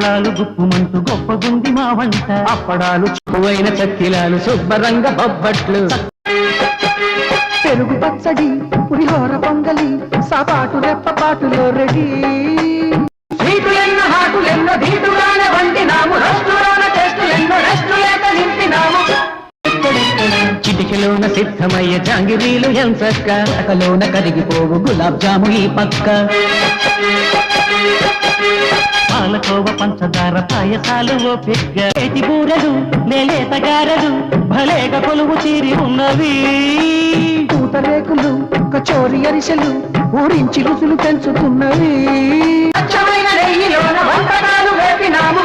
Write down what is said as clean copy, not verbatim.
గప్పలాలు గుప్పుమంటూ గొప్పగుంది మా వంట అప్పడాలు చుక్కువైన చక్కిలాలు శుభ్రంగ బొబ్బట్లు పెరుగు పచ్చడి పులిహోర పొంగలి సాపాటు రెప్పపాటులో రెడీ స్వీటులెన్నో హాటులెన్నో ధీటుగానే వండినాము రెస్టులోన టెస్టులెన్నో రెస్టు లేక నింపినాము చిటికెలోన సిద్ధమయ్యే జాంగిరీలు ఎంచక్క అకలోన కరిగిపోవు గులాబ్ జాము ఈ పక్క పాలకోవ పంచదార పాయసాలు ఓ పెగ్గ ఏటి బూరెలు నేలేత గారెలు భలేగ కొలువు తీరి ఉన్నవి పూతరేకులు కచోరి అరిసెలు ఊరించి రుసులు పెంచుతున్నవి స్వచ్ఛమైన నెయ్యిలోన వంటకాలు వేపినాము